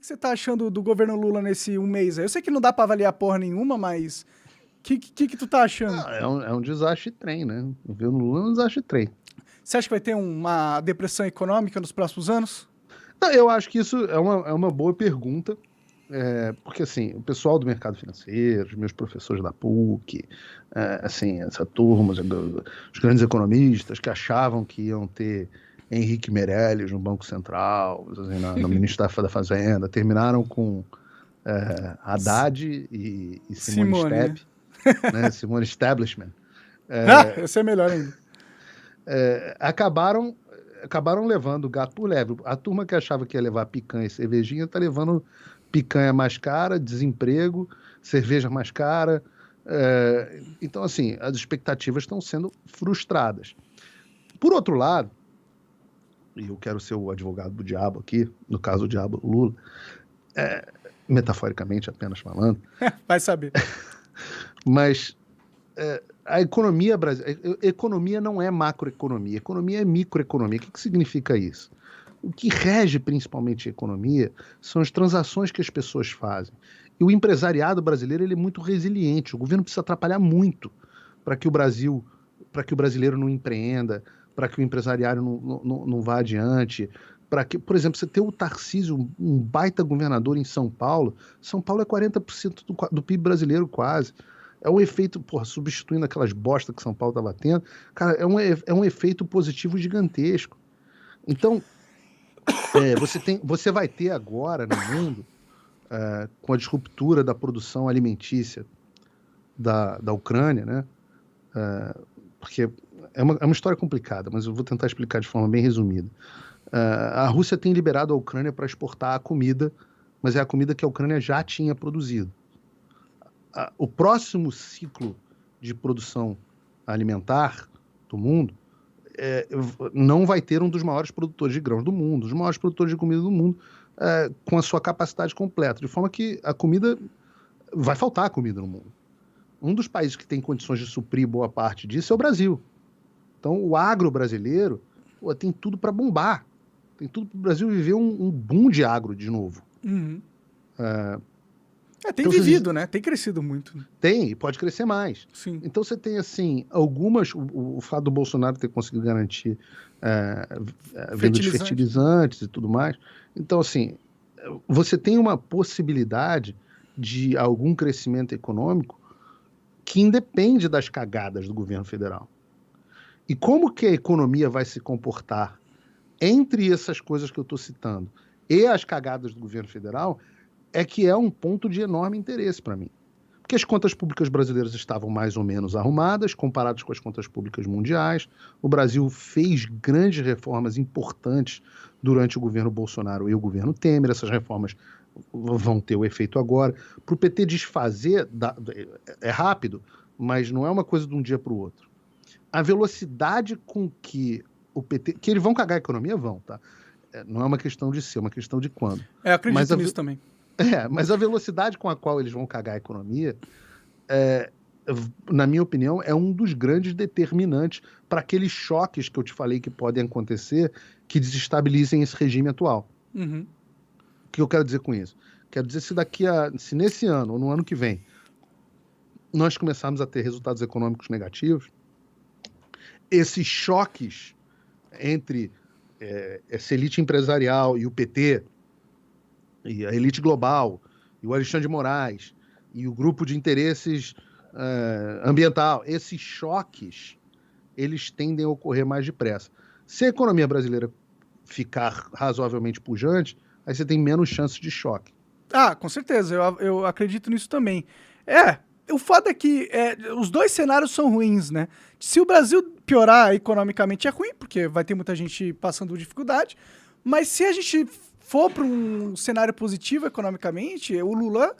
que você tá achando do governo Lula nesse um mês aí? Eu sei que não dá pra avaliar porra nenhuma, mas que tu tá achando? É um desastre trem, né? O governo Lula é um desastre trem. Você acha que vai ter uma depressão econômica nos próximos anos? Não, eu acho que isso é uma boa pergunta, porque assim, o pessoal do mercado financeiro, os meus professores da PUC, assim, essa turma, os grandes economistas que achavam que iam ter Henrique Meirelles no Banco Central, assim, no Ministério da Fazenda, terminaram com Haddad e Simone Simone, né? Tebet, né? Simone Establishment, Ah, esse é melhor ainda. acabaram levando o gato por lebre. A turma que achava que ia levar picanha e cervejinha tá levando picanha mais cara, desemprego, cerveja mais cara. Então, assim, as expectativas estão sendo frustradas. Por outro lado, e eu quero ser o advogado do diabo aqui, no caso o diabo Lula, metaforicamente apenas falando, Vai saber. mas a economia brasileira, economia não é macroeconomia, economia é microeconomia. O que significa isso? O que rege principalmente a economia são as transações que as pessoas fazem. E o empresariado brasileiro ele é muito resiliente. O governo precisa atrapalhar muito para que o brasileiro não empreenda, para que o empresariado não vá adiante. Para que, por exemplo, você ter o Tarcísio, um baita governador em São Paulo. São Paulo é 40% do PIB brasileiro quase. É um efeito, porra, substituindo aquelas bostas que São Paulo estava tendo. Cara, é um efeito positivo gigantesco. Então, você vai ter agora no mundo, com a disruptura da produção alimentícia da Ucrânia, né? Porque é uma história complicada, mas eu vou tentar explicar de forma bem resumida. A Rússia tem liberado a Ucrânia para exportar a comida, mas é a comida que a Ucrânia já tinha produzido. O próximo ciclo de produção alimentar do mundo não vai ter um dos maiores produtores de grãos do mundo, os maiores produtores de comida do mundo, com a sua capacidade completa, de forma que a comida vai faltar comida no mundo. Um dos países que tem condições de suprir boa parte disso é o Brasil. Então, o agro brasileiro tem tudo para bombar. Tem tudo para o Brasil viver um boom de agro de novo. Uhum. Tem Então, vivido, né? Tem crescido muito. tem, e pode crescer mais. Sim. Então você tem, assim, algumas. O fato do Bolsonaro ter conseguido garantir venda de fertilizantes e tudo mais. Então, assim, você tem uma possibilidade de algum crescimento econômico que independe das cagadas do governo federal. E como que a economia vai se comportar entre essas coisas que eu estou citando e as cagadas do governo federal é que é um ponto de enorme interesse para mim. Porque as contas públicas brasileiras estavam mais ou menos arrumadas, comparadas com as contas públicas mundiais. O Brasil fez grandes reformas importantes durante o governo Bolsonaro e o governo Temer. Essas reformas vão ter o efeito agora. Para o PT desfazer, é rápido, mas não é uma coisa de um dia para o outro. A velocidade com que o PT... Que eles vão cagar a economia, vão, tá? Não é uma questão de ser, é uma questão de quando. Eu acredito nisso também. Mas a velocidade com a qual eles vão cagar a economia, na minha opinião, é um dos grandes determinantes para aqueles choques que eu te falei que podem acontecer que desestabilizem esse regime atual. Uhum. O que eu quero dizer com isso? Quero dizer se nesse ano ou no ano que vem nós começarmos a ter resultados econômicos negativos, esses choques entre essa elite empresarial e o PT, e a elite global, e o Alexandre de Moraes, e o grupo de interesses ambiental, esses choques, eles tendem a ocorrer mais depressa. Se a economia brasileira ficar razoavelmente pujante, aí você tem menos chances de choque. Ah, com certeza, eu acredito nisso também. O foda é que os dois cenários são ruins, né? Se o Brasil piorar economicamente é ruim, porque vai ter muita gente passando dificuldade, mas se a gente for para um cenário positivo economicamente, o Lula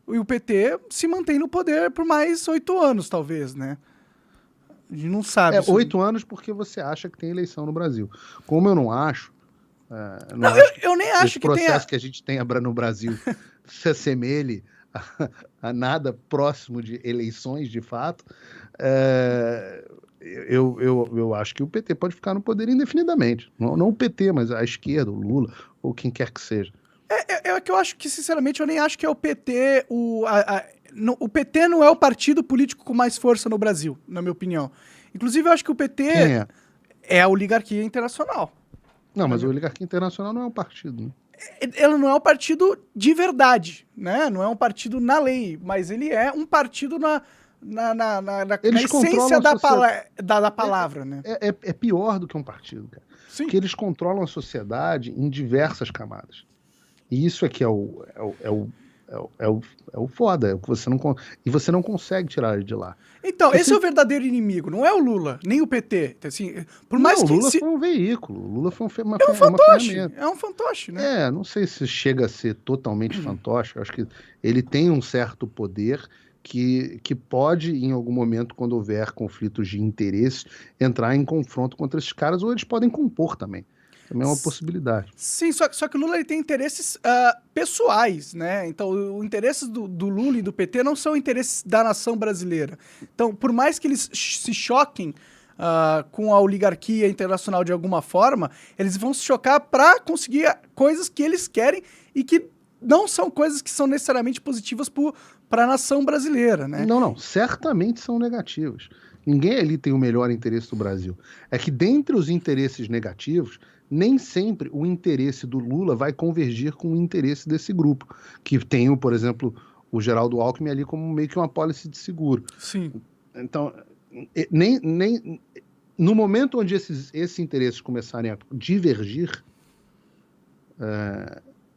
e o PT se mantêm no poder por mais 8 anos, talvez, né? A gente não sabe. 8 anos porque você acha que tem eleição no Brasil. Como eu não acho, eu nem acho que processo que a gente tem no Brasil se assemelhe a nada próximo de eleições, de fato, eu acho que o PT pode ficar no poder indefinidamente. Não o PT, mas a esquerda, o Lula, ou quem quer que seja. É que eu acho que, sinceramente, eu nem acho que é o PT. O PT não é o partido político com mais força no Brasil, na minha opinião. Inclusive, eu acho que o PT Quem é? é a oligarquia internacional. Não, mas a oligarquia internacional não é um partido, né? Ela não é um partido de verdade, né? Não é um partido na lei, mas ele é um partido na essência da palavra, né? É pior do que um partido, cara. Sim. Porque eles controlam a sociedade em diversas camadas. E isso é que é o foda, é o que você não consegue tirar ele de lá. Então, esse é o verdadeiro inimigo, não é o Lula, nem o PT. Assim, por mais não, que o Lula foi um veículo, o Lula foi uma fantoche, ferramenta. é um fantoche, né? Não sei se chega a ser totalmente fantoche, eu acho que ele tem um certo poder que pode, em algum momento, quando houver conflitos de interesses, entrar em confronto contra esses caras, ou eles podem compor também. Também é uma possibilidade. Sim, só que o Lula ele tem interesses pessoais, né? Então, os interesses do Lula e do PT não são interesses da nação brasileira. Então, por mais que eles se choquem com a oligarquia internacional de alguma forma, eles vão se chocar para conseguir coisas que eles querem e que não são coisas que são necessariamente positivas para a nação brasileira, né? Não, certamente são negativos. Ninguém ali tem o melhor interesse do Brasil. É que dentre os interesses negativos, nem sempre o interesse do Lula vai convergir com o interesse desse grupo, que tem, por exemplo, o Geraldo Alckmin ali como meio que uma apólice de seguro. Sim. Então, nem no momento onde esses interesses começarem a divergir,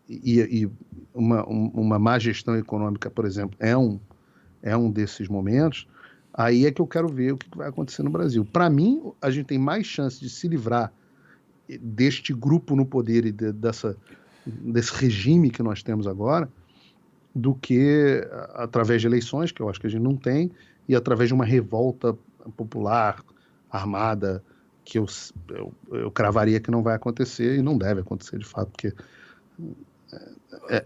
e uma má gestão econômica, por exemplo, é um desses momentos, aí é que eu quero ver o que vai acontecer no Brasil. Para mim, a gente tem mais chance de se livrar deste grupo no poder e desse regime que nós temos agora, do que através de eleições, que eu acho que a gente não tem, e através de uma revolta popular, armada, que eu cravaria que não vai acontecer, e não deve acontecer de fato, porque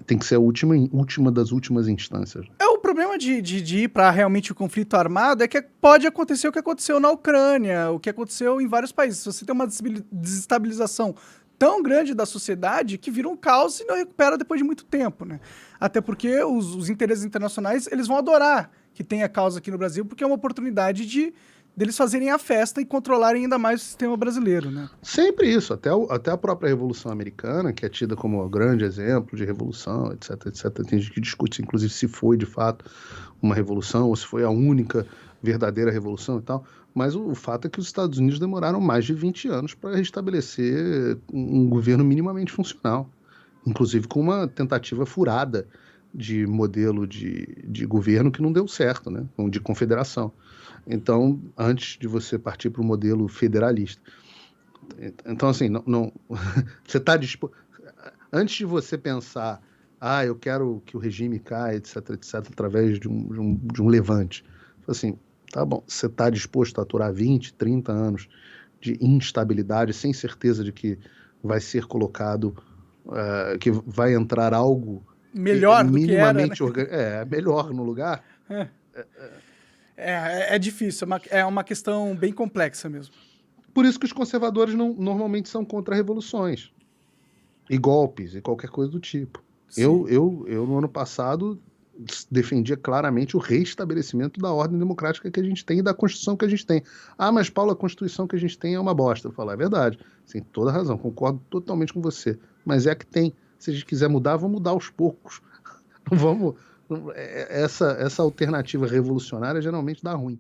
tem que ser a última das últimas instâncias. O problema de ir para realmente o conflito armado é que pode acontecer o que aconteceu na Ucrânia, o que aconteceu em vários países. Você tem uma desestabilização tão grande da sociedade que vira um caos e não recupera depois de muito tempo, né? Até porque os interesses internacionais, eles vão adorar que tenha causa aqui no Brasil, porque é uma oportunidade deles fazerem a festa e controlarem ainda mais o sistema brasileiro, né? Sempre isso, até a própria Revolução Americana, que é tida como um grande exemplo de revolução, etc, etc. Tem gente que discute, inclusive, se foi de fato uma revolução ou se foi a única verdadeira revolução e tal, mas o fato é que os Estados Unidos demoraram mais de 20 anos para restabelecer um governo minimamente funcional, inclusive com uma tentativa furada de modelo de governo que não deu certo, né? De confederação. Então, antes de você partir para o modelo federalista. Então, assim, não você está disposto. Antes de você pensar, eu quero que o regime caia, etc, etc, através de um levante. Assim, tá bom, você está disposto a aturar 20, 30 anos de instabilidade, sem certeza de que vai ser colocado, que vai entrar algo melhor minimamente do que era, né? Melhor no lugar. É difícil, é uma questão bem complexa mesmo. Por isso que os conservadores normalmente são contra revoluções e golpes e qualquer coisa do tipo. Eu no ano passado defendia claramente o reestabelecimento da ordem democrática que a gente tem e da Constituição que a gente tem. Mas Paulo, a Constituição que a gente tem é uma bosta. Eu falo, é verdade, tem toda razão, concordo totalmente com você, mas é que tem. Se a gente quiser mudar, vamos mudar aos poucos. Não vamos... Essa alternativa revolucionária geralmente dá ruim.